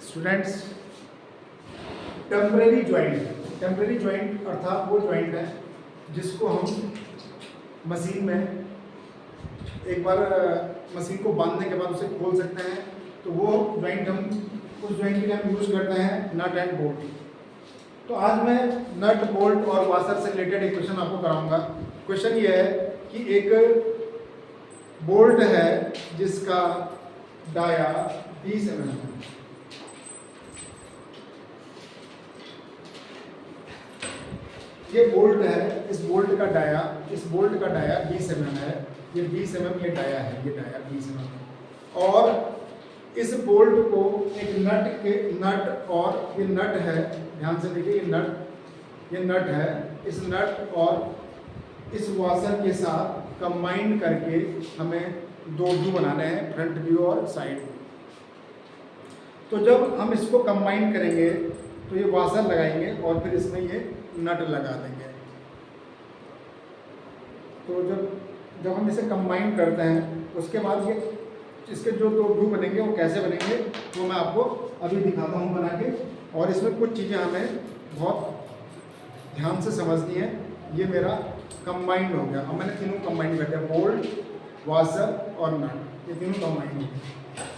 Students, temporary joint अर्थात वो joint है जिसको हम मशीन में एक बार मशीन को बांधने के बाद उसे खोल सकते हैं। तो वो ज्वाइंट हम उस ज्वाइंट के लिए हम यूज़ करते हैं नट एंड बोल्ट। तो आज मैं नट बोल्ट और वाशर से रिलेटेड एक क्वेश्चन आपको कराऊंगा। क्वेश्चन ये है कि एक बोल्ट है जिसका डाया 20 mm है। ये बोल्ट है, इस बोल्ट का डाया 20 mm है। ये 20 mm ये डाया है, ये डाया 20 mm है। और इस बोल्ट को एक नट और ये नट है, ध्यान से देखिए, ये नट है। इस नट और इस वॉशर के साथ कंबाइन करके हमें दो व्यू बनाने हैं, फ्रंट व्यू और साइड व्यू। तो जब हम इसको कंबाइन करेंगे तो ये वॉशर लगाएंगे और फिर इसमें ये नट लगा देंगे। तो जब हम इसे कंबाइन करते हैं उसके बाद ये इसके जो दो व्यू बनेंगे वो कैसे बनेंगे वो मैं आपको अभी दिखाता हूँ बना के। और इसमें कुछ चीज़ें हमें बहुत ध्यान से समझनी है। ये मेरा कंबाइंड हो गया। अब मैंने तीनों कंबाइन कर दिया, बोल्ट, वॉशर और नट, ये तीनों कंबाइन हो गए।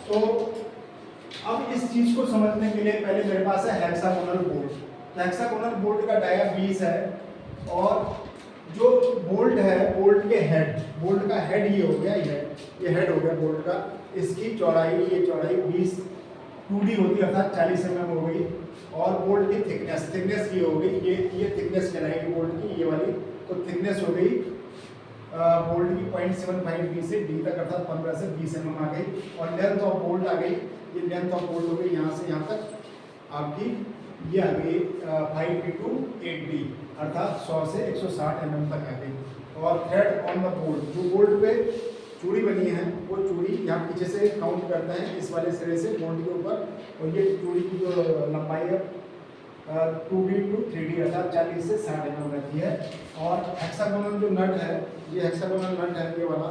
तो अब इस चीज़ को समझने के लिए पहले मेरे पास है हेक्सागोनल बोल्ट। हेक्सागोनल बोल्ट का डाया 20 है और जो बोल्ट है, बोल्ट का हेड ये हो गया, ये हेड हो गया बोल्ट का। इसकी चौड़ाई, ये चौड़ाई 20 2D होती है अर्थात 40 mm हो गई। और बोल्ट की थिकनेस ये हो गई, ये थिकनेस कहलाएगी बोल्ट की, ये वाली। तो थिकनेस हो गई बोल्ट की 0.75 D से D तक अर्थात 15 से 20 mm आ गई। और लेंथ ऑफ बोल्ट आ गई, ये लेंथ ऑफ बोल्ट हो गई यहाँ से यहाँ तक आपकी, ये आ गई 5 into 8D अर्थात 100 से 160 mm तक आ गई। और थ्रेड ऑन द बोल्ट, जो बोल्ट पे चूड़ी बनी है वो चूड़ी यहाँ पीछे से काउंट करते हैं, इस वाले सिरे से बोल्ट के ऊपर। और ये चूड़ी की जो लंबाई है 2D to 3D अर्थात 40 से 60 mm रहती है। और हेक्सागोनल जो नट है, ये हेक्सागोनल नट है, ये वाला,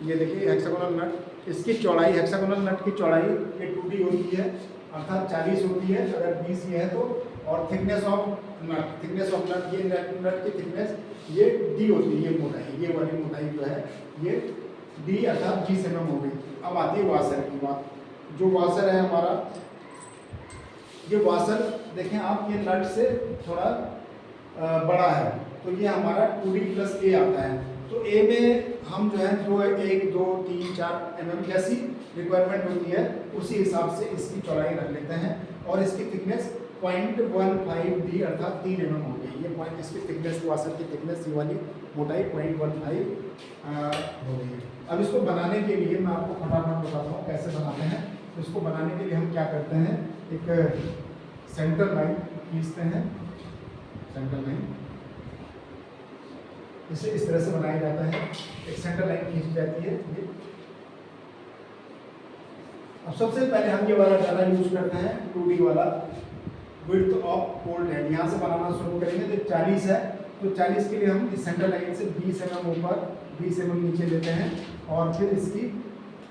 ये देखिए हेक्सागोनल नट। इसकी चौड़ाई, हेक्सागोनल नट की चौड़ाई ये 2D होती है अर्थात 40 होती है अगर 20 ये है तो। और थिकनेस ऑफ नट, ये नट की थिकनेस ये D होती है, ये मोटाई, ये वाली मोटाई जो है ये D अर्थात 20 mm हो गई। अब आती है वाशर की बात। जो वाशर है हमारा, ये वाशर देखें आप, ये नट से थोड़ा बड़ा है, तो ये हमारा 2D plus A आता है। तो A में हम जो है जो 1 2 3 4 mm जैसी रिक्वायरमेंट होती है उसी हिसाब से इसकी चौड़ाई रख लेते हैं। और इसकी थिकनेस 0.15D अर्थात 3 mm हो गई। ये पॉइंट इसकी थिकनेस, वाशर की थिकनेस, ये वाली मोटाई 0.15 हो गई। अब इसको बनाने के लिए मैं आपको फटाफट बताता हूँ कैसे बनाते हैं। तो इसको बनाने के लिए हम क्या करते हैं, एक सेंटर लाइन खींचते हैं, सेंटर लाइन इसे इस तरह से बनाया जाता है, एक सेंटर लाइन खींची जाती है ये। अब सबसे पहले हम ये वाला डाला यूज करते हैं 2D वाला, विड्थ ऑफ बोल्ट हेड। यहाँ से बनाना शुरू करेंगे तो 40 है, तो 40 के लिए हम इस सेंटर लाइन से 20 mm ऊपर 20 mm नीचे लेते हैं। और फिर इसकी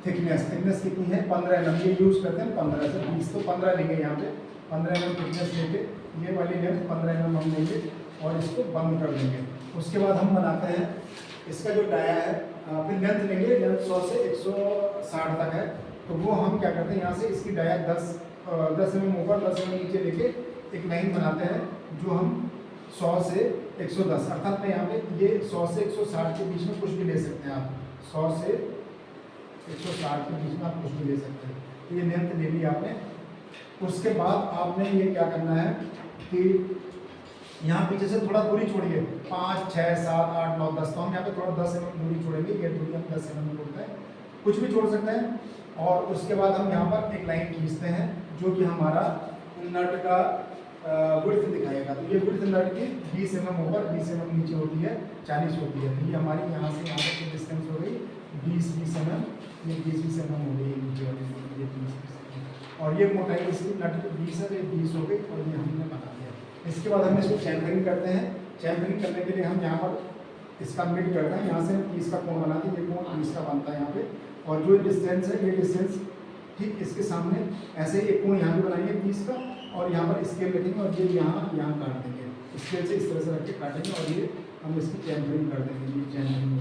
थिकनेस कितनी है, 15 mm, ये यूज करते हैं 15 से 20, तो 15 लेंगे यहाँ पे, 15 mm थिकनेस लेके ये वाली लेंथ 15 mm हम लेंगे और इसको बंद कर देंगे। उसके बाद हम बनाते हैं इसका जो डाया है, फिर लेंथ लेंगे, लेंथ 100 से 160 तक है। तो वो हम क्या करते हैं, यहाँ से इसकी डाया 10 mm ऊपर 10 mm नीचे लेके एक लाइन बनाते हैं जो हम 100 से 110 अर्थात मैं यहाँ पे ये 100 से 160 के बीच में कुछ भी ले सकते हैं आप, 100 से 160 के बीच में आप कुछ भी ले सकते हैं। तो ये लेंथ ले ली आपने। उसके बाद आपने ये क्या करना है कि यहाँ पीछे से थोड़ा दूरी छोड़िए, 5 6 7 8 9 10, तो हम यहाँ पे थोड़ा 10 mm दूरी छोड़ेंगे। ये दूरी हम 10 mm बोलते हैं, कुछ भी छोड़ सकते हैं। और उसके बाद हम यहाँ पर एक लाइन खींचते हैं जो कि हमारा नट का विड्थ दिखाएगा। तो ये विड्थ नट की 20 mm ऊपर 20 mm नीचे होती है, 40 होती है। तो ये हमारी यहाँ से यहाँ तक की डिस्टेंस हो गई 20 mm, ये 20 mm हो गई नीचे वाली, ये 20 और ये मोटाई इसकी नट की 20 है, ये 20 हो गई और ये हमने बना दिया। इसके बाद हम इसको चैम्फरिंग करते हैं। चैम्फरिंग करने के लिए हम यहाँ पर इसका मिड करते हैं, यहाँ से हम 30 का कोण बनाते हैं, ये कोण 30 का बनता है यहाँ पे। और जो डिस्टेंस है, ये डिस्टेंस ठीक इसके सामने ऐसे एक कोण यहाँ भी बनाएंगे 30 का, और यहाँ पर स्केल रखेंगे और ये यहाँ काट देंगे, स्केल से इस तरह से रख के काटेंगे और ये हम इसकी चैम्फरिंग कर देंगे, ये चैम्फरिंग।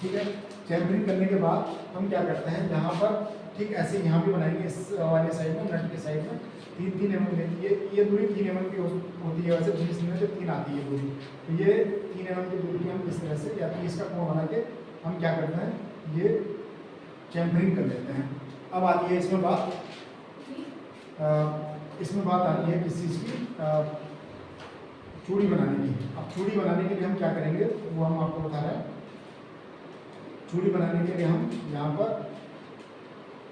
ठीक है, चैम्फरिंग करने के बाद हम क्या करते हैं यहाँ पर, ठीक ऐसे यहाँ भी बनाएंगे इस वाले साइड में, नट के साइड में 3 mm लेती है, ये दूरी 3 mm की होती है, वैसे 20 में से 3 आती है दूरी, तो ये 3 mm की दूरी हम इस तरह से या 30 का कोण बना के हम क्या करते हैं, ये चैम्फरिंग कर लेते हैं। अब आती है इसमें बात, इसमें बात आती है किस चीज़ की, चूड़ी बनाने की। अब चूड़ी बनाने के लिए हम क्या करेंगे वो हम आपको बता रहे हैं। चूड़ी बनाने के लिए हम यहाँ पर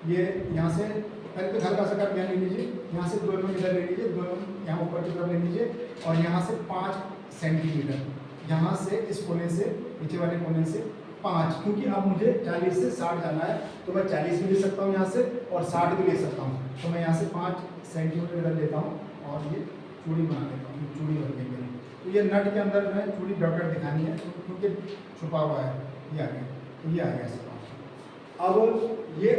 ये यहाँ से पहले तो हल्का सा कट ले लीजिए, यहाँ से 2 mm इधर ले लीजिए, 2 mm यहाँ ऊपर की तरफ ले लीजिए, और यहाँ से 5 सेंटीमीटर, यहाँ से इस कोने से नीचे वाले कोने से 5, क्योंकि अब मुझे 40 से 60 जाना है, तो मैं 40 भी ले सकता हूँ यहाँ से और 60 भी ले सकता हूँ, तो मैं यहाँ से 5 सेंटीमीटर इधर लेता हूँ और ये चूड़ी बना लेता हूँ, चूड़ी बन गई मेरी। तो ये नट के अंदर जो है चूड़ी डॉट दिखानी है, क्योंकि छुपा हुआ है, ये आ गया, तो ये आ गया इसका। अब ये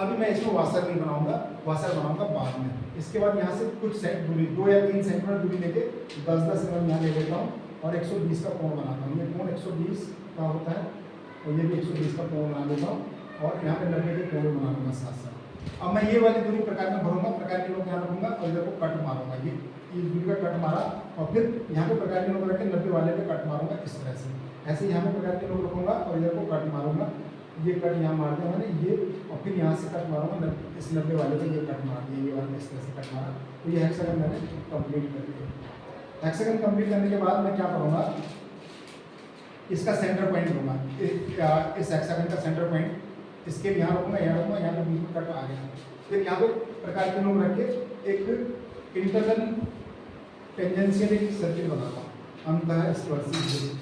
अभी मैं इसमें वाशर नहीं बनाऊंगा, वाशर बनाऊंगा बाद में। इसके बाद यहाँ से कुछ दूरी 2 या 3 सेंटीमीटर दूरी लेके 10-10 mm यहाँ ले लेता हूँ और 120 का कोण बनाता हूँ। ये कोण 120 का होता है और ये भी 120 का कोण बना लेता हूँ और यहाँ पे 90 के कोण बना लूँगा साथ साथ। अब मैं ये वाली दूरी प्रकार में भरूंगा, प्रकार के लोग यहाँ रखूँगा और इधर को कट मारूंगा, ये दूरी का कट मारा और फिर यहाँ पे प्रकार के लोग रख के 90 वाले पे कट मारूंगा इस तरह से। ऐसे यहाँ पे प्रकार के लोग रखूँगा और इधर को कट मारूंगा, ये कट यहाँ मार दिया मैंने ये, और फिर यहाँ से कट मारूंगा इस 90 वाले पे ये कट मार दिया, ये वाला इस तरह से कट मारा, तो ये हेक्सागन मैंने कंप्लीट कर दिया। हेक्सागन कंप्लीट करने के बाद मैं क्या करूँगा, इसका सेंटर पॉइंट लूँगा, इस हेक्सागन का सेंटर पॉइंट इसके यहाँ रखूँगा, यहाँ पे बीच में कट आ गया। फिर यहाँ पे प्रकार के लोग रख के एक इंटरनल टेंजेंशियल एक सर्किल बनाता हूँ, अंतः स्पर्शी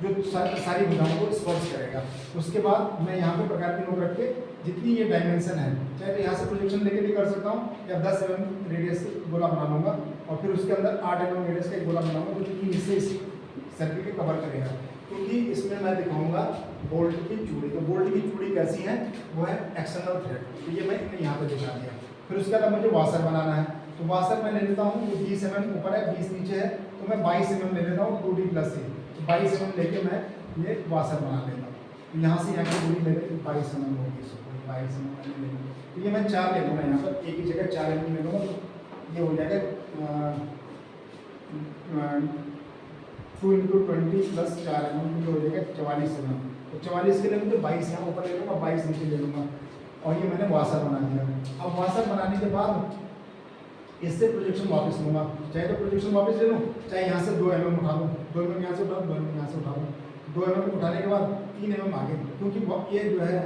जो सारी भुजाओं को स्पर्श करेगा। उसके बाद मैं यहाँ पे प्रकार के नोट रख के जितनी ये डायमेंशन है, चाहे तो यहाँ से प्रोजेक्शन लेके भी कर सकता हूँ या 10 mm रेडियस गोला बना लूँगा और फिर उसके अंदर 8 mm रेडियस का एक गोला बनाऊंगा जो 3 हिस्से इस सर्किल के कवर करेगा। क्योंकि इसमें मैं दिखाऊंगा बोल्ट की चूड़ी, तो बोल्ट की चूड़ी कैसी है, वो है एक्सटर्नल थ्रेड, तो ये मैं यहाँ पर दिखा दिया। फिर उसके बाद मुझे वाशर बनाना है, तो वाशर मैं ले लेता हूँ, जो 20 mm ऊपर है 20 नीचे है, तो मैं 22 mm ले लेता हूँ 2D प्लस से, 22 mm लेके मैं ये वाशर बना लेता हूँ। तो यहाँ से यहाँ की दूरी ले लेते 22 mm होगी, 22 mm ले लूँगा। तो ये मैं 4 ले लूँगा, यहाँ पर एक ही जगह 4 mm ले लूँगा, तो ये हो जाएगा 2 × 20 + 4 mm, ये हो जाएगा 44 mm। तो 44 के लिए मुझे 22 यहाँ ऊपर ले लूँगा, 22 नीचे ले लूँगा और ये मैंने वाशर बना दिया। अब वाशर बनाने के बाद इससे प्रोजेक्शन वापस लूँगा, चाहे तो प्रोजेक्शन वापस ले लूँ, चाहे यहाँ से 2 mm उठा दूँ, 2 mm यहाँ से उठा दूँ, 2 mm यहाँ से उठा दूँ। 2 mm उठाने के बाद 3 mm आगे, क्योंकि ये जो है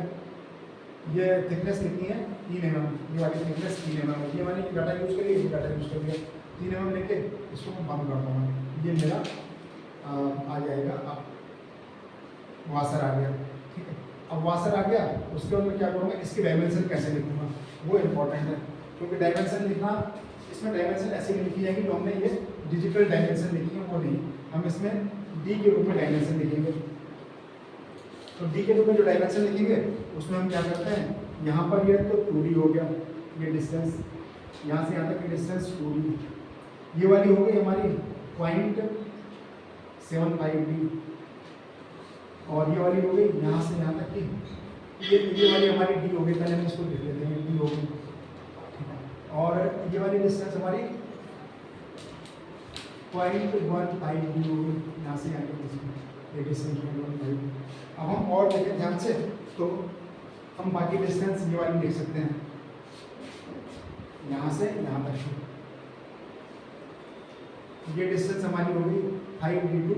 ये थिकनेस कितनी है 3 mm, ये वाली थिकनेस 3 mm है, ये मैंने डाटा यूज़ करी, ये डाटा यूज़ कर लिया। 3 mm लेके इसको मैं बंद कर दूँगा, ये मेरा आ जाएगा। अब वाशर आ गया, ठीक है। अब वाशर आ गया, उसके बाद मैं क्या करूँगा, इसकी डायमेंशन कैसे लिखूँगा वो इम्पोर्टेंट है, क्योंकि डायमेंशन लिखना, इसमें डायमेंशन ऐसे नहीं लिखी जाएगी, तो हमने ये डिजिटल डायमेंशन लिखी है वो नहीं, हम इसमें डी के रूप में डायमेंशन लिखेंगे। तो डी के रूप में जो डायमेंशन लिखेंगे उसमें हम क्या करते हैं, यहाँ पर ये तो 2D हो गया, ये डिस्टेंस यहाँ से यहाँ तक की डिस्टेंस 2D, ये वाली हो गई हमारी 0.75D, और ये वाली हो गई यहाँ से यहाँ तक की, ये वाली हमारी डी हो गई, पहले हम इसको लिख लेते हैं, डी हो गई, और ये वाली डिस्टेंस हमारी 0.15D हो गई, यहाँ से यहाँ तक ये डिस्टेंस 0.15। अब हम और देखें ध्यान से, तो हम बाकी डिस्टेंस ये वाली लिख सकते हैं, यहाँ से यहाँ तक ये डिस्टेंस हमारी हो गई 5D to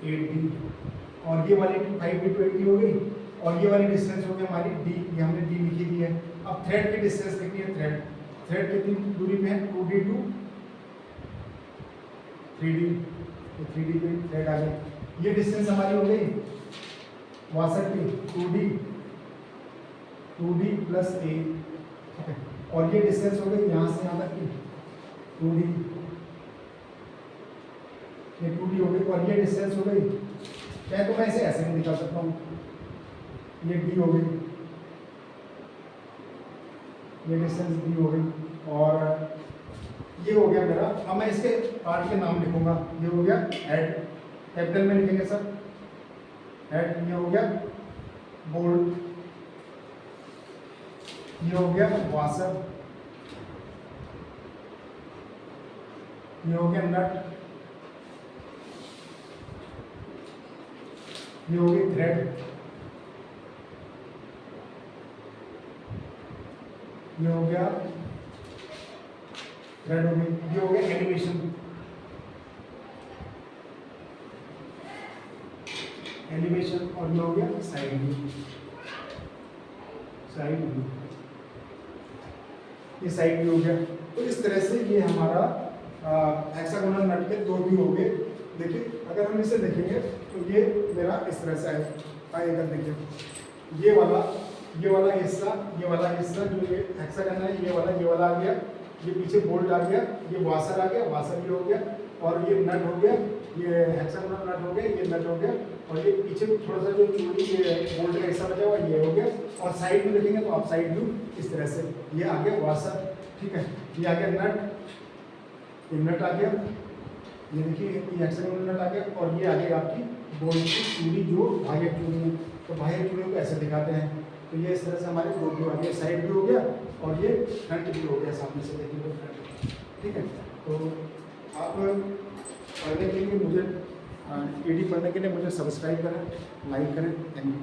8D, और ये वाली 5D to 8D हो गई, और ये वाली डिस्टेंस हो गई हमारी D, ये हमने D लिखी दी है। अब थ्रेड की डिस्टेंस लिखनी है, थ्रेड कितनी दूरी पे है 2D to 3D, तो 3D पे थ्रेड आ गई। ये डिस्टेंस हमारी हो गई वाशर की 2D + A, और ये डिस्टेंस हो गई यहाँ से यहाँ तक की 2D, ये 2D हो गई, और ये डिस्टेंस हो गई, चाहे तो मैं इसे ऐसे भी निकाल सकता हूँ, ये D हो गई, ये डिस्टेंस दी हो गई। और ये हो गया मेरा। अब मैं इसके पार्ट के नाम लिखूंगा। ये हो गया हेड, कैपिटल में लिखेंगे सर हेड। ये हो गया बोल्ट, ये हो गया वाशर, ये हो गया नट, ये हो गई थ्रेड, ये हो गया थ्रेड हो गई, ये हो गया एलिवेशन, एलिवेशन, और ये हो गया साइड व्यू, साइड व्यू, ये साइड व्यू हो गया। तो इस तरह से ये हमारा हेक्सागोनल नट के दो व्यू हो गए। देखिए अगर हम इसे देखेंगे तो ये मेरा इस तरह से आएगा। देखिए ये वाला हिस्सा, ये वाला हिस्सा जो ये हेक्सागन है, ये वाला आ गया, ये पीछे बोल्ट आ गया, ये वाशर आ गया, वाशर भी हो गया, और ये नट हो गया, ये हेक्सागोनल नट हो गया, ये नट हो गया, और ये पीछे थोड़ा सा जो चूड़ी ये बोल्ट का हिस्सा बचा हुआ ये हो गया। और साइड में देखेंगे तो आप साइड व्यू इस तरह से, ये आ गया वाशर, ठीक है, ये आ गया नट, ये नट आ गया, ये देखिए ये हेक्सागोनल नट आ गया, और ये आ गई आपकी बोल्ट की चूड़ी जो बाह्य चूड़ी है। तो बाह्य चूड़ियों को ऐसे दिखाते हैं। तो ये इस तरह से हमारे दो व्यू आ गए, साइड व्यू हो गया और ये फ्रंट व्यू हो गया, सामने से देखिए तो फ्रंट, ठीक है। तो आप पढ़ने के लिए मुझे ईडी पढ़ने के लिए मुझे सब्सक्राइब करें, लाइक करें, थैंक यू।